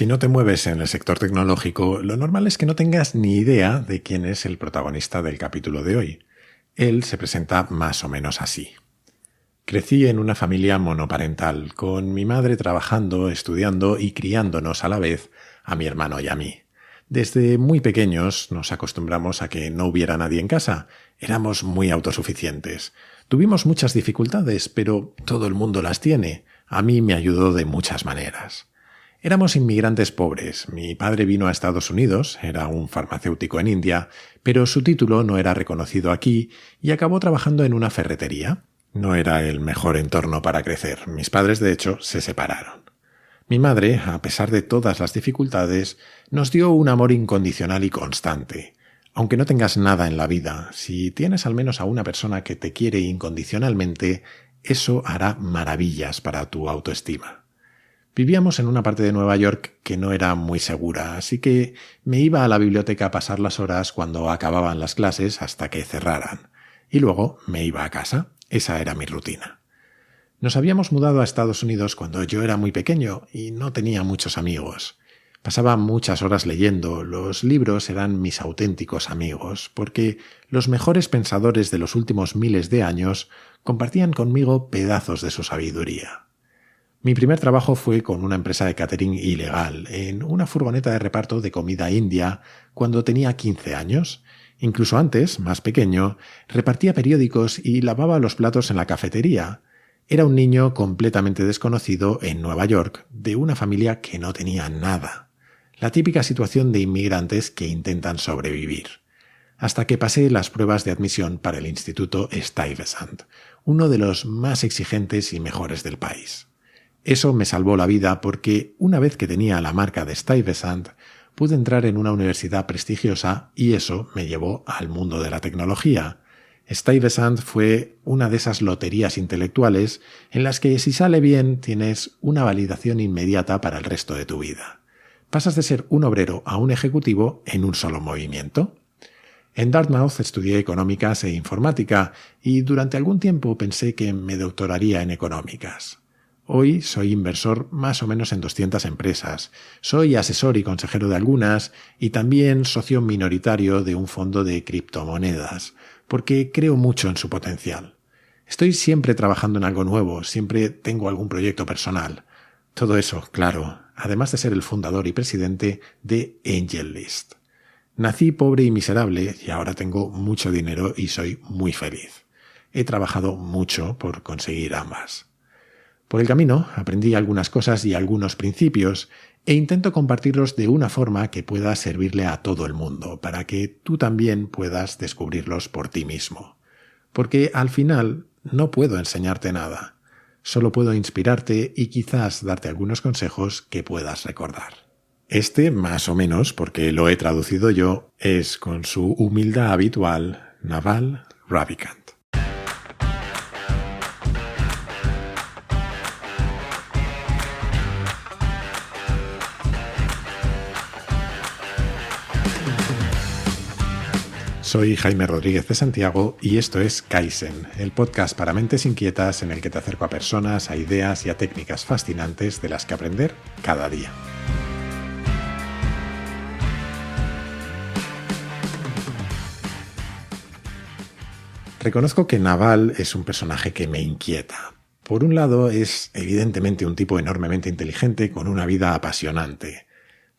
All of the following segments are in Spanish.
Si no te mueves en el sector tecnológico, lo normal es que no tengas ni idea de quién es el protagonista del capítulo de hoy. Él se presenta más o menos así. Crecí en una familia monoparental, con mi madre trabajando, estudiando y criándonos a la vez a mi hermano y a mí. Desde muy pequeños nos acostumbramos a que no hubiera nadie en casa. Éramos muy autosuficientes. Tuvimos muchas dificultades, pero todo el mundo las tiene. A mí me ayudó de muchas maneras. Éramos inmigrantes pobres. Mi padre vino a Estados Unidos, era un farmacéutico en India, pero su título no era reconocido aquí y acabó trabajando en una ferretería. No era el mejor entorno para crecer. Mis padres, de hecho, se separaron. Mi madre, a pesar de todas las dificultades, nos dio un amor incondicional y constante. Aunque no tengas nada en la vida, si tienes al menos a una persona que te quiere incondicionalmente, eso hará maravillas para tu autoestima. Vivíamos en una parte de Nueva York que no era muy segura, así que me iba a la biblioteca a pasar las horas cuando acababan las clases hasta que cerraran. Y luego me iba a casa. Esa era mi rutina. Nos habíamos mudado a Estados Unidos cuando yo era muy pequeño y no tenía muchos amigos. Pasaba muchas horas leyendo. Los libros eran mis auténticos amigos, porque los mejores pensadores de los últimos miles de años compartían conmigo pedazos de su sabiduría. Mi primer trabajo fue con una empresa de catering ilegal, en una furgoneta de reparto de comida india, cuando tenía 15 años. Incluso antes, más pequeño, repartía periódicos y lavaba los platos en la cafetería. Era un niño completamente desconocido en Nueva York, de una familia que no tenía nada. La típica situación de inmigrantes que intentan sobrevivir. Hasta que pasé las pruebas de admisión para el Instituto Stuyvesant, uno de los más exigentes y mejores del país. Eso me salvó la vida porque una vez que tenía la marca de Stuyvesant, pude entrar en una universidad prestigiosa y eso me llevó al mundo de la tecnología. Stuyvesant fue una de esas loterías intelectuales en las que si sale bien tienes una validación inmediata para el resto de tu vida. Pasas de ser un obrero a un ejecutivo en un solo movimiento. En Dartmouth estudié económicas e informática y durante algún tiempo pensé que me doctoraría en económicas. Hoy soy inversor más o menos en 200 empresas, soy asesor y consejero de algunas y también socio minoritario de un fondo de criptomonedas, porque creo mucho en su potencial. Estoy siempre trabajando en algo nuevo, siempre tengo algún proyecto personal. Todo eso, claro, además de ser el fundador y presidente de AngelList. Nací pobre y miserable y ahora tengo mucho dinero y soy muy feliz. He trabajado mucho por conseguir ambas. Por el camino aprendí algunas cosas y algunos principios e intento compartirlos de una forma que pueda servirle a todo el mundo, para que tú también puedas descubrirlos por ti mismo. Porque al final no puedo enseñarte nada, solo puedo inspirarte y quizás darte algunos consejos que puedas recordar. Este, más o menos, porque lo he traducido yo, es con su humildad habitual, Naval Ravikant. Soy Jaime Rodríguez de Santiago y esto es Kaizen, el podcast para mentes inquietas en el que te acerco a personas, a ideas y a técnicas fascinantes de las que aprender cada día. Reconozco que Naval es un personaje que me inquieta. Por un lado, es evidentemente un tipo enormemente inteligente con una vida apasionante.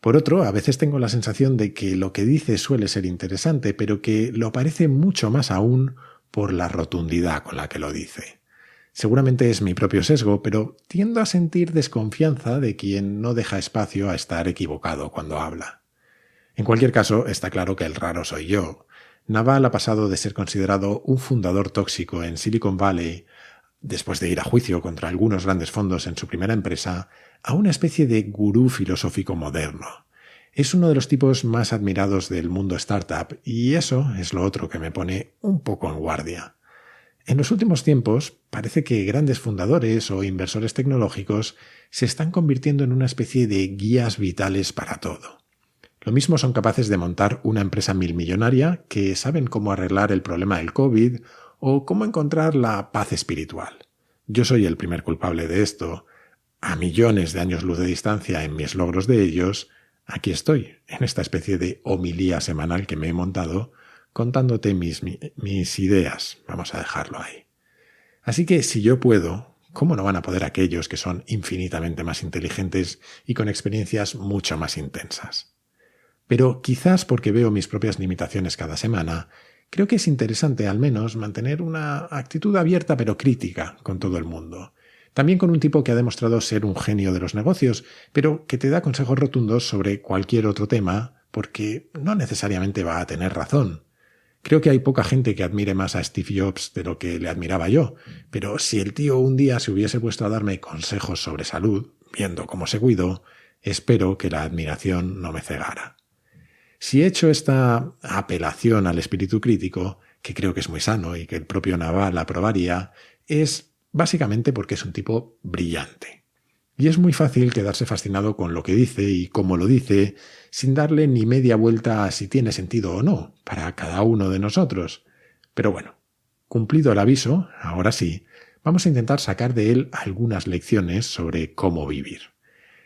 Por otro, a veces tengo la sensación de que lo que dice suele ser interesante, pero que lo parece mucho más aún por la rotundidad con la que lo dice. Seguramente es mi propio sesgo, pero tiendo a sentir desconfianza de quien no deja espacio a estar equivocado cuando habla. En cualquier caso, está claro que el raro soy yo. Naval ha pasado de ser considerado un fundador tóxico en Silicon Valley, después de ir a juicio contra algunos grandes fondos en su primera empresa, a una especie de gurú filosófico moderno. Es uno de los tipos más admirados del mundo startup y eso es lo otro que me pone un poco en guardia. En los últimos tiempos parece que grandes fundadores o inversores tecnológicos se están convirtiendo en una especie de guías vitales para todo. Lo mismo son capaces de montar una empresa milmillonaria que saben cómo arreglar el problema del COVID o cómo encontrar la paz espiritual. Yo soy el primer culpable de esto. a millones de años luz de distancia en mis logros de ellos, aquí estoy, en esta especie de homilía semanal que me he montado, contándote mis ideas. Vamos a dejarlo ahí. Así que si yo puedo, ¿cómo no van a poder aquellos que son infinitamente más inteligentes y con experiencias mucho más intensas? Pero quizás porque veo mis propias limitaciones cada semana, creo que es interesante al menos mantener una actitud abierta pero crítica con todo el mundo. También con un tipo que ha demostrado ser un genio de los negocios, pero que te da consejos rotundos sobre cualquier otro tema porque no necesariamente va a tener razón. Creo que hay poca gente que admire más a Steve Jobs de lo que le admiraba yo, pero si el tío un día se hubiese puesto a darme consejos sobre salud, viendo cómo se cuidó, espero que la admiración no me cegara. Si he hecho esta apelación al espíritu crítico, que creo que es muy sano y que el propio Naval aprobaría, es básicamente porque es un tipo brillante. Y es muy fácil quedarse fascinado con lo que dice y cómo lo dice, sin darle ni media vuelta a si tiene sentido o no para cada uno de nosotros. Pero bueno, cumplido el aviso, ahora sí, vamos a intentar sacar de él algunas lecciones sobre cómo vivir.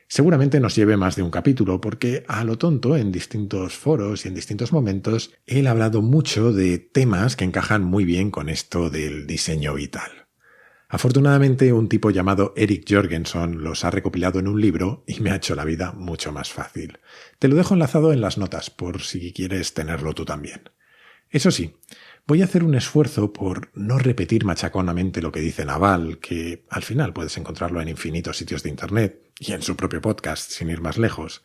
Seguramente nos lleve más de un capítulo porque, a lo tonto, en distintos foros y en distintos momentos, él ha hablado mucho de temas que encajan muy bien con esto del diseño vital. Afortunadamente, un tipo llamado Eric Jorgenson los ha recopilado en un libro y me ha hecho la vida mucho más fácil. Te lo dejo enlazado en las notas por si quieres tenerlo tú también. Eso sí, voy a hacer un esfuerzo por no repetir machaconamente lo que dice Naval, que al final puedes encontrarlo en infinitos sitios de internet y en su propio podcast, sin ir más lejos.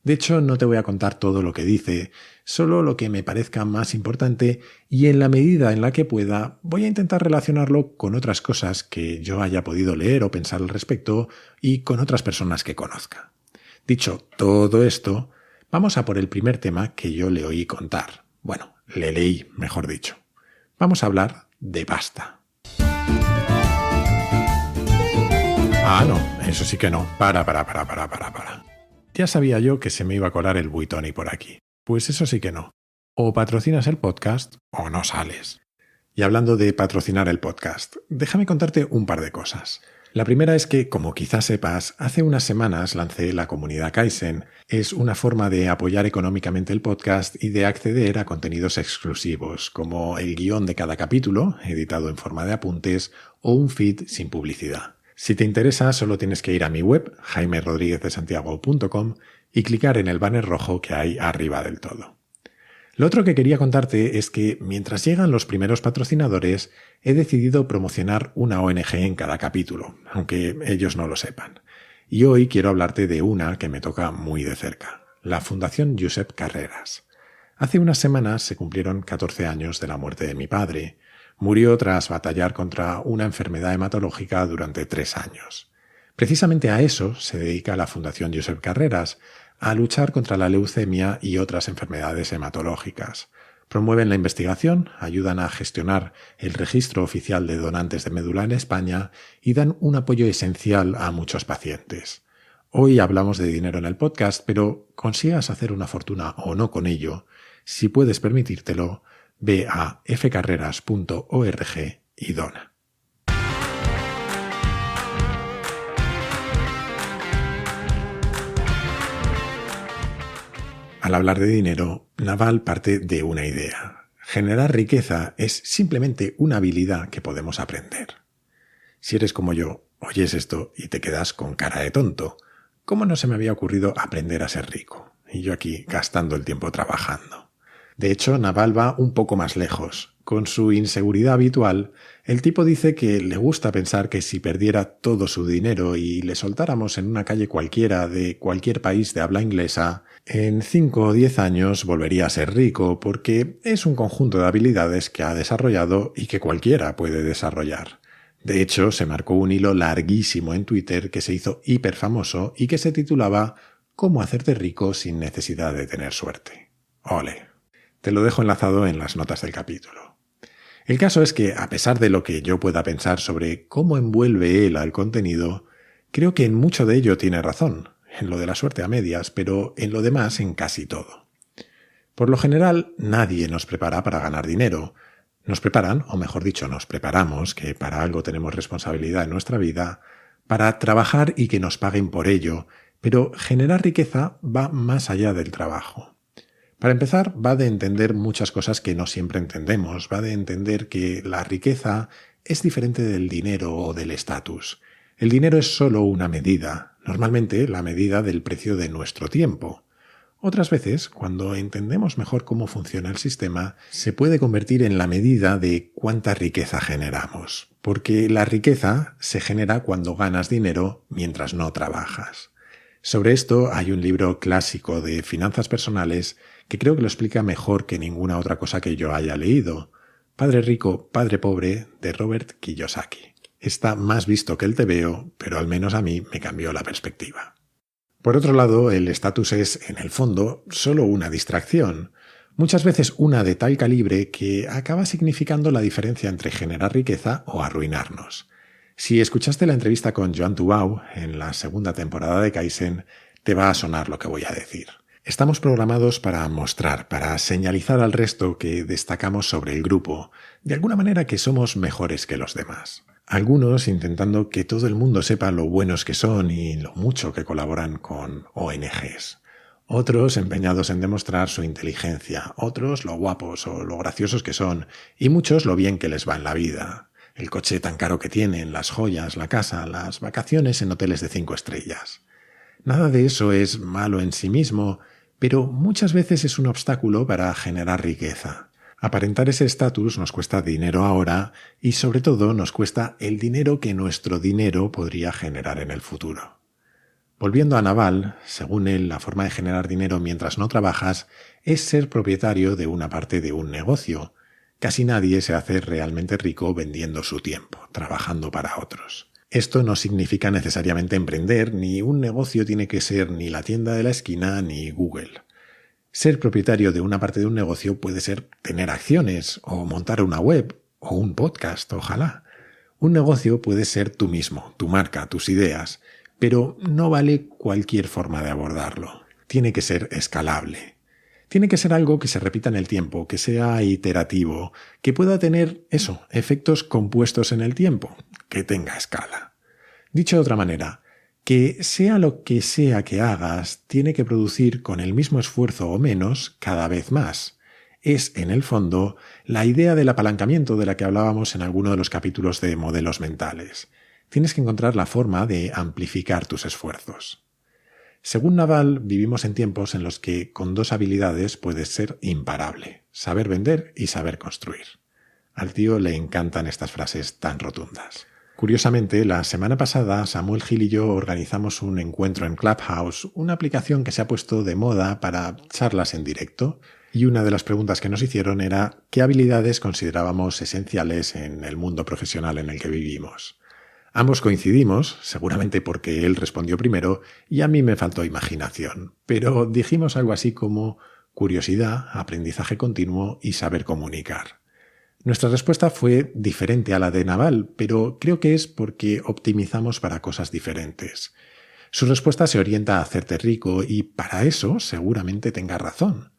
De hecho, no te voy a contar todo lo que dice, solo lo que me parezca más importante y en la medida en la que pueda voy a intentar relacionarlo con otras cosas que yo haya podido leer o pensar al respecto y con otras personas que conozca. Dicho todo esto, vamos a por el primer tema que yo le oí contar. Bueno, le leí, mejor dicho. Vamos a hablar de pasta. Ah, no, eso sí que no. Para. Ya sabía yo que se me iba a colar el Buitoni por aquí. Pues eso sí que no. O patrocinas el podcast o no sales. Y hablando de patrocinar el podcast, déjame contarte un par de cosas. La primera es que, como quizás sepas, hace unas semanas lancé la comunidad Kaizen. Es una forma de apoyar económicamente el podcast y de acceder a contenidos exclusivos, como el guión de cada capítulo, editado en forma de apuntes, o un feed sin publicidad. Si te interesa, solo tienes que ir a mi web, jaimerodriguezdesantiago.com, y clicar en el banner rojo que hay arriba del todo. Lo otro que quería contarte es que, mientras llegan los primeros patrocinadores, he decidido promocionar una ONG en cada capítulo, aunque ellos no lo sepan. Y hoy quiero hablarte de una que me toca muy de cerca, la Fundación Josep Carreras. Hace unas semanas se cumplieron 14 años de la muerte de mi padre. Murió tras batallar contra una enfermedad hematológica durante 3 años. Precisamente a eso se dedica la Fundación Josep Carreras, a luchar contra la leucemia y otras enfermedades hematológicas. Promueven la investigación, ayudan a gestionar el registro oficial de donantes de médula en España y dan un apoyo esencial a muchos pacientes. Hoy hablamos de dinero en el podcast, pero consigas hacer una fortuna o no con ello, si puedes permitírtelo, ve a fcarreras.org y dona. Al hablar de dinero, Naval parte de una idea. Generar riqueza es simplemente una habilidad que podemos aprender. Si eres como yo, oyes esto y te quedas con cara de tonto. ¿Cómo no se me había ocurrido aprender a ser rico? Y yo aquí gastando el tiempo trabajando. De hecho, Naval va un poco más lejos. Con su inseguridad habitual, el tipo dice que le gusta pensar que si perdiera todo su dinero y le soltáramos en una calle cualquiera de cualquier país de habla inglesa, en 5 o 10 años volvería a ser rico porque es un conjunto de habilidades que ha desarrollado y que cualquiera puede desarrollar. De hecho, se marcó un hilo larguísimo en Twitter que se hizo hiper famoso y que se titulaba «Cómo hacerte rico sin necesidad de tener suerte». ¡Ole! Te lo dejo enlazado en las notas del capítulo. El caso es que, a pesar de lo que yo pueda pensar sobre cómo envuelve él al contenido, creo que en mucho de ello tiene razón, en lo de la suerte a medias, pero en lo demás en casi todo. Por lo general, nadie nos prepara para ganar dinero. Nos preparan, o mejor dicho, nos preparamos, que para algo tenemos responsabilidad en nuestra vida, para trabajar y que nos paguen por ello, pero generar riqueza va más allá del trabajo. Para empezar, va de entender muchas cosas que no siempre entendemos, va de entender que la riqueza es diferente del dinero o del estatus. El dinero es solo una medida, normalmente la medida del precio de nuestro tiempo. Otras veces, cuando entendemos mejor cómo funciona el sistema, se puede convertir en la medida de cuánta riqueza generamos, porque la riqueza se genera cuando ganas dinero mientras no trabajas. Sobre esto hay un libro clásico de finanzas personales que creo que lo explica mejor que ninguna otra cosa que yo haya leído. Padre rico, padre pobre, de Robert Kiyosaki. Está más visto que el tebeo, pero al menos a mí me cambió la perspectiva. Por otro lado, el estatus es, en el fondo, solo una distracción, muchas veces una de tal calibre que acaba significando la diferencia entre generar riqueza o arruinarnos. Si escuchaste la entrevista con Joan Tubau en la segunda temporada de Kaizen, te va a sonar lo que voy a decir. Estamos programados para mostrar, para señalizar al resto que destacamos sobre el grupo, de alguna manera que somos mejores que los demás. Algunos intentando que todo el mundo sepa lo buenos que son y lo mucho que colaboran con ONGs. Otros empeñados en demostrar su inteligencia, otros lo guapos o lo graciosos que son, y muchos lo bien que les va en la vida. El coche tan caro que tienen, las joyas, la casa, las vacaciones en hoteles de 5 estrellas. Nada de eso es malo en sí mismo, pero muchas veces es un obstáculo para generar riqueza. Aparentar ese estatus nos cuesta dinero ahora y sobre todo nos cuesta el dinero que nuestro dinero podría generar en el futuro. Volviendo a Naval, según él, la forma de generar dinero mientras no trabajas es ser propietario de una parte de un negocio. Casi nadie se hace realmente rico vendiendo su tiempo, trabajando para otros. Esto no significa necesariamente emprender, ni un negocio tiene que ser ni la tienda de la esquina ni Google. Ser propietario de una parte de un negocio puede ser tener acciones, o montar una web, o un podcast, ojalá. Un negocio puede ser tú mismo, tu marca, tus ideas, pero no vale cualquier forma de abordarlo. Tiene que ser escalable. Tiene que ser algo que se repita en el tiempo, que sea iterativo, que pueda tener, efectos compuestos en el tiempo, que tenga escala. Dicho de otra manera, que sea lo que sea que hagas, tiene que producir con el mismo esfuerzo o menos cada vez más. Es, en el fondo, la idea del apalancamiento de la que hablábamos en alguno de los capítulos de modelos mentales. Tienes que encontrar la forma de amplificar tus esfuerzos. Según Naval, vivimos en tiempos en los que con 2 habilidades puedes ser imparable: saber vender y saber construir. Al tío le encantan estas frases tan rotundas. Curiosamente, la semana pasada Samuel Gil y yo organizamos un encuentro en Clubhouse, una aplicación que se ha puesto de moda para charlas en directo, y una de las preguntas que nos hicieron era ¿qué habilidades considerábamos esenciales en el mundo profesional en el que vivimos? Ambos coincidimos, seguramente porque él respondió primero y a mí me faltó imaginación, pero dijimos algo así como curiosidad, aprendizaje continuo y saber comunicar. Nuestra respuesta fue diferente a la de Naval, pero creo que es porque optimizamos para cosas diferentes. Su respuesta se orienta a hacerte rico y para eso seguramente tenga razón.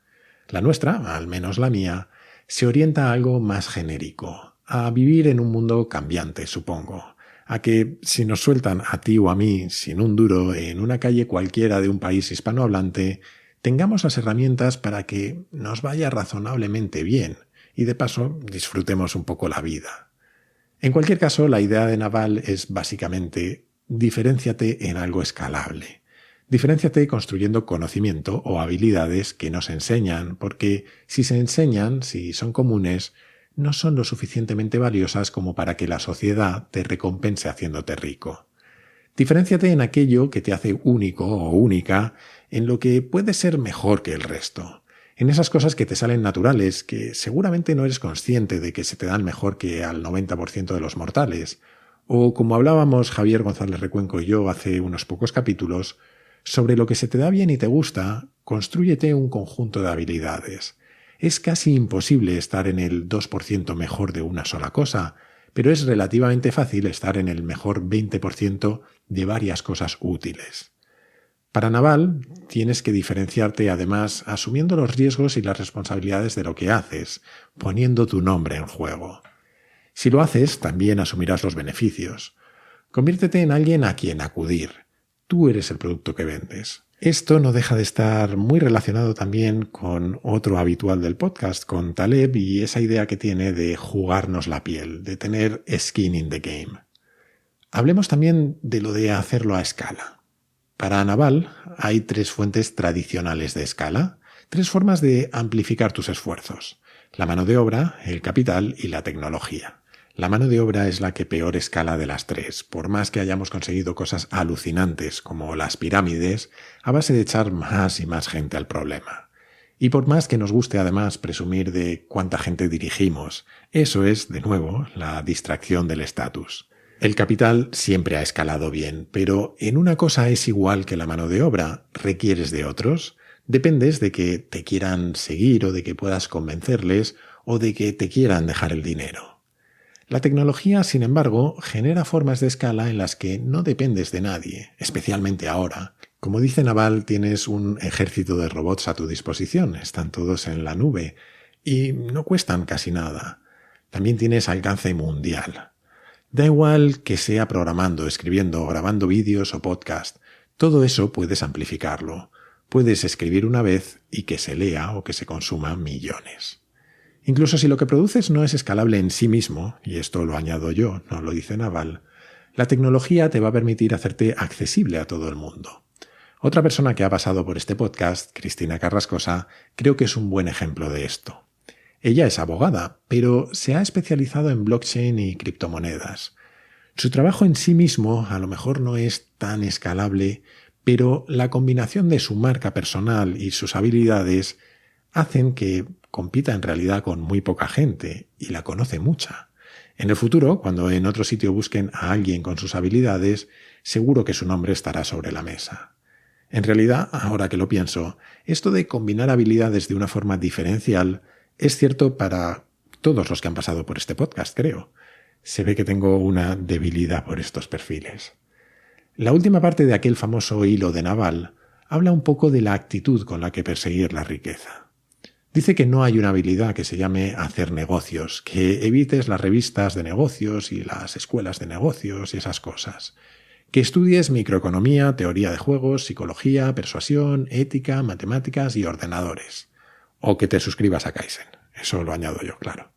La nuestra, al menos la mía, se orienta a algo más genérico, a vivir en un mundo cambiante, supongo, a que si nos sueltan a ti o a mí sin un duro en una calle cualquiera de un país hispanohablante, tengamos las herramientas para que nos vaya razonablemente bien y de paso disfrutemos un poco la vida. En cualquier caso, la idea de Naval es básicamente diferénciate en algo escalable. Diferénciate construyendo conocimiento o habilidades que no se enseñan, porque si se enseñan, si son comunes, no son lo suficientemente valiosas como para que la sociedad te recompense haciéndote rico. Diferénciate en aquello que te hace único o única, en lo que puedes ser mejor que el resto. En esas cosas que te salen naturales, que seguramente no eres consciente de que se te dan mejor que al 90% de los mortales. O como hablábamos Javier González Recuenco y yo hace unos pocos capítulos, sobre lo que se te da bien y te gusta, constrúyete un conjunto de habilidades. Es casi imposible estar en el 2% mejor de una sola cosa, pero es relativamente fácil estar en el mejor 20% de varias cosas útiles. Para Naval, tienes que diferenciarte además asumiendo los riesgos y las responsabilidades de lo que haces, poniendo tu nombre en juego. Si lo haces, también asumirás los beneficios. Conviértete en alguien a quien acudir. Tú eres el producto que vendes. Esto no deja de estar muy relacionado también con otro habitual del podcast, con Taleb y esa idea que tiene de jugarnos la piel, de tener skin in the game. Hablemos también de lo de hacerlo a escala. Para Naval hay 3 fuentes tradicionales de escala, 3 formas de amplificar tus esfuerzos: la mano de obra, el capital y la tecnología. La mano de obra es la que peor escala de las 3, por más que hayamos conseguido cosas alucinantes como las pirámides, a base de echar más y más gente al problema. Y por más que nos guste además presumir de cuánta gente dirigimos, eso es, de nuevo, la distracción del estatus. El capital siempre ha escalado bien, pero en una cosa es igual que la mano de obra: requieres de otros. Dependes de que te quieran seguir o de que puedas convencerles o de que te quieran dejar el dinero. La tecnología, sin embargo, genera formas de escala en las que no dependes de nadie, especialmente ahora. Como dice Naval, tienes un ejército de robots a tu disposición, están todos en la nube y no cuestan casi nada. También tienes alcance mundial. Da igual que sea programando, escribiendo, grabando vídeos o podcast, todo eso puedes amplificarlo. Puedes escribir una vez y que se lea o que se consuma millones. Incluso si lo que produces no es escalable en sí mismo, y esto lo añado yo, no lo dice Naval, la tecnología te va a permitir hacerte accesible a todo el mundo. Otra persona que ha pasado por este podcast, Cristina Carrascosa, creo que es un buen ejemplo de esto. Ella es abogada, pero se ha especializado en blockchain y criptomonedas. Su trabajo en sí mismo a lo mejor no es tan escalable, pero la combinación de su marca personal y sus habilidades hacen que compita en realidad con muy poca gente y la conoce mucha. En el futuro, cuando en otro sitio busquen a alguien con sus habilidades, seguro que su nombre estará sobre la mesa. En realidad, ahora que lo pienso, esto de combinar habilidades de una forma diferencial es cierto para todos los que han pasado por este podcast, creo. Se ve que tengo una debilidad por estos perfiles. La última parte de aquel famoso hilo de Naval habla un poco de la actitud con la que perseguir la riqueza. Dice que no hay una habilidad que se llame hacer negocios, que evites las revistas de negocios y las escuelas de negocios y esas cosas. Que estudies microeconomía, teoría de juegos, psicología, persuasión, ética, matemáticas y ordenadores. O que te suscribas a Kaizen. Eso lo añado yo, claro.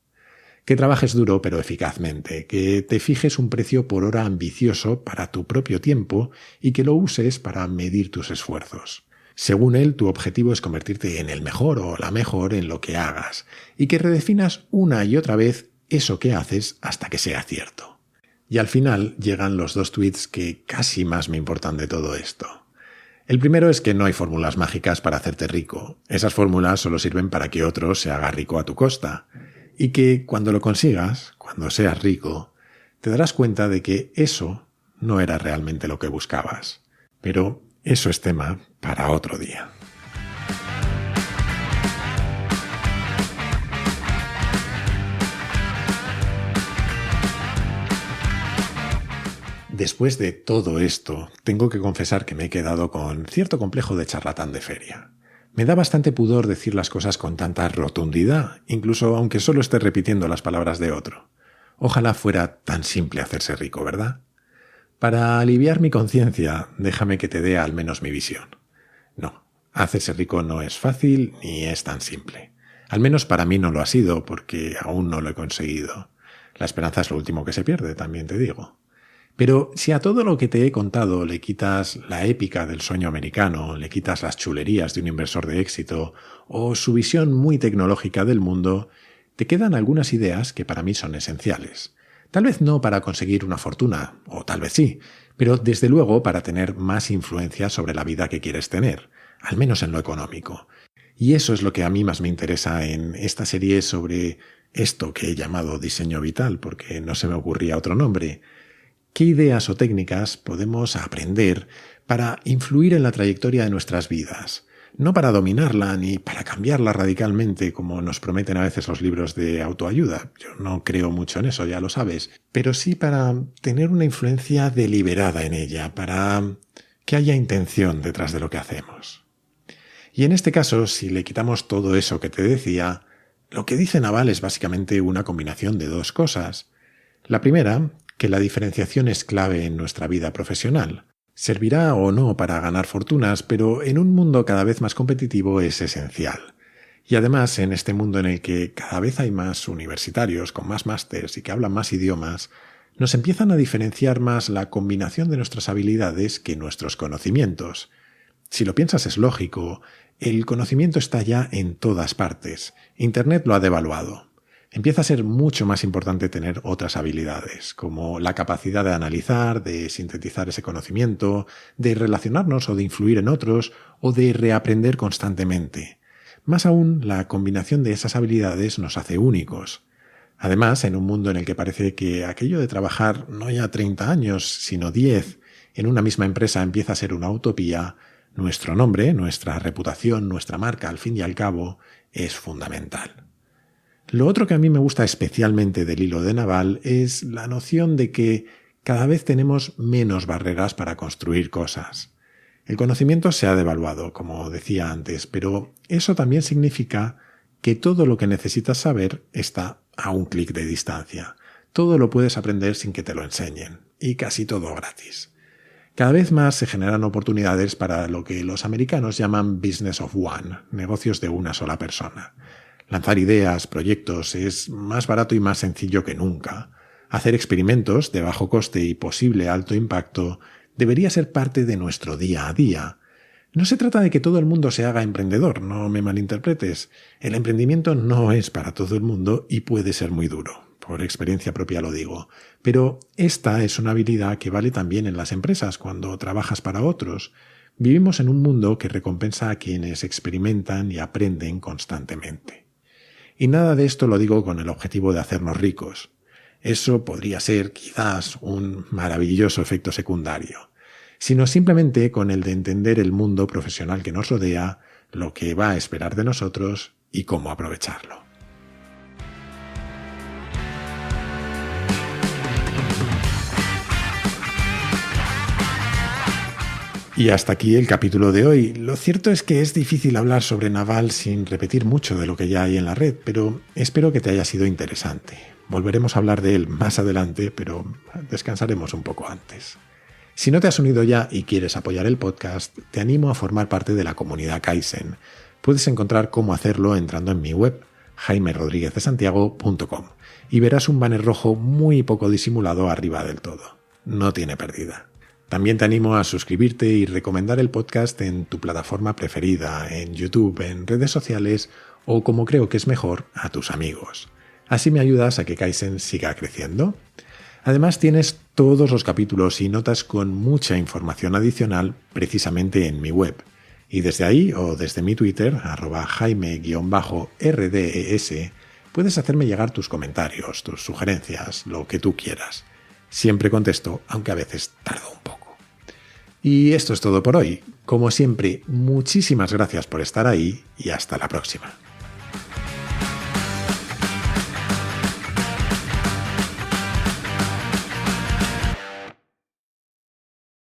Que trabajes duro pero eficazmente, que te fijes un precio por hora ambicioso para tu propio tiempo y que lo uses para medir tus esfuerzos. Según él, tu objetivo es convertirte en el mejor o la mejor en lo que hagas y que redefinas una y otra vez eso que haces hasta que sea cierto. Y al final llegan los 2 tweets que casi más me importan de todo esto. El primero es que no hay fórmulas mágicas para hacerte rico. Esas fórmulas solo sirven para que otro se haga rico a tu costa. Y que cuando lo consigas, cuando seas rico, te darás cuenta de que eso no era realmente lo que buscabas. Pero eso es tema para otro día. Después de todo esto, tengo que confesar que me he quedado con cierto complejo de charlatán de feria. Me da bastante pudor decir las cosas con tanta rotundidad, incluso aunque solo esté repitiendo las palabras de otro. Ojalá fuera tan simple hacerse rico, ¿verdad? Para aliviar mi conciencia, déjame que te dé al menos mi visión. No, hacerse rico no es fácil ni es tan simple. Al menos para mí no lo ha sido, porque aún no lo he conseguido. La esperanza es lo último que se pierde, también te digo. Pero si a todo lo que te he contado le quitas la épica del sueño americano, le quitas las chulerías de un inversor de éxito o su visión muy tecnológica del mundo, te quedan algunas ideas que para mí son esenciales. Tal vez no para conseguir una fortuna, o tal vez sí, pero desde luego para tener más influencia sobre la vida que quieres tener, al menos en lo económico. Y eso es lo que a mí más me interesa en esta serie sobre esto que he llamado diseño vital, porque no se me ocurría otro nombre. ¿Qué ideas o técnicas podemos aprender para influir en la trayectoria de nuestras vidas? No para dominarla ni para cambiarla radicalmente como nos prometen a veces los libros de autoayuda. Yo no creo mucho en eso, ya lo sabes. Pero sí para tener una influencia deliberada en ella, para que haya intención detrás de lo que hacemos. Y en este caso, si le quitamos todo eso que te decía, lo que dice Naval es básicamente una combinación de 2 cosas. La primera, que la diferenciación es clave en nuestra vida profesional. Servirá o no para ganar fortunas, pero en un mundo cada vez más competitivo es esencial. Y además, en este mundo en el que cada vez hay más universitarios con más másters y que hablan más idiomas, nos empiezan a diferenciar más la combinación de nuestras habilidades que nuestros conocimientos. Si lo piensas es lógico, el conocimiento está ya en todas partes. Internet lo ha devaluado. Empieza a ser mucho más importante tener otras habilidades, como la capacidad de analizar, de sintetizar ese conocimiento, de relacionarnos o de influir en otros, o de reaprender constantemente. Más aún, la combinación de esas habilidades nos hace únicos. Además, en un mundo en el que parece que aquello de trabajar no ya 30 años, sino 10, en una misma empresa empieza a ser una utopía, nuestro nombre, nuestra reputación, nuestra marca, al fin y al cabo, es fundamental. Lo otro que a mí me gusta especialmente del hilo de Naval es la noción de que cada vez tenemos menos barreras para construir cosas. El conocimiento se ha devaluado, como decía antes, pero eso también significa que todo lo que necesitas saber está a un clic de distancia. Todo lo puedes aprender sin que te lo enseñen, y casi todo gratis. Cada vez más se generan oportunidades para lo que los americanos llaman business of one, negocios de una sola persona. Lanzar ideas, proyectos, es más barato y más sencillo que nunca. Hacer experimentos de bajo coste y posible alto impacto debería ser parte de nuestro día a día. No se trata de que todo el mundo se haga emprendedor, no me malinterpretes. El emprendimiento no es para todo el mundo y puede ser muy duro. Por experiencia propia lo digo. Pero esta es una habilidad que vale también en las empresas cuando trabajas para otros. Vivimos en un mundo que recompensa a quienes experimentan y aprenden constantemente. Y nada de esto lo digo con el objetivo de hacernos ricos. Eso podría ser, quizás, un maravilloso efecto secundario, sino simplemente con el de entender el mundo profesional que nos rodea, lo que va a esperar de nosotros y cómo aprovecharlo. Y hasta aquí el capítulo de hoy. Lo cierto es que es difícil hablar sobre Naval sin repetir mucho de lo que ya hay en la red, pero espero que te haya sido interesante. Volveremos a hablar de él más adelante, pero descansaremos un poco antes. Si no te has unido ya y quieres apoyar el podcast, te animo a formar parte de la comunidad Kaizen. Puedes encontrar cómo hacerlo entrando en mi web, jaimerodriguezdesantiago.com, y verás un banner rojo muy poco disimulado arriba del todo. No tiene pérdida. También te animo a suscribirte y recomendar el podcast en tu plataforma preferida, en YouTube, en redes sociales o, como creo que es mejor, a tus amigos. Así me ayudas a que Kaizen siga creciendo. Además tienes todos los capítulos y notas con mucha información adicional precisamente en mi web. Y desde ahí o desde mi Twitter, @jaime_rdes, puedes hacerme llegar tus comentarios, tus sugerencias, lo que tú quieras. Siempre contesto, aunque a veces tardo un poco. Y esto es todo por hoy. Como siempre, muchísimas gracias por estar ahí y hasta la próxima.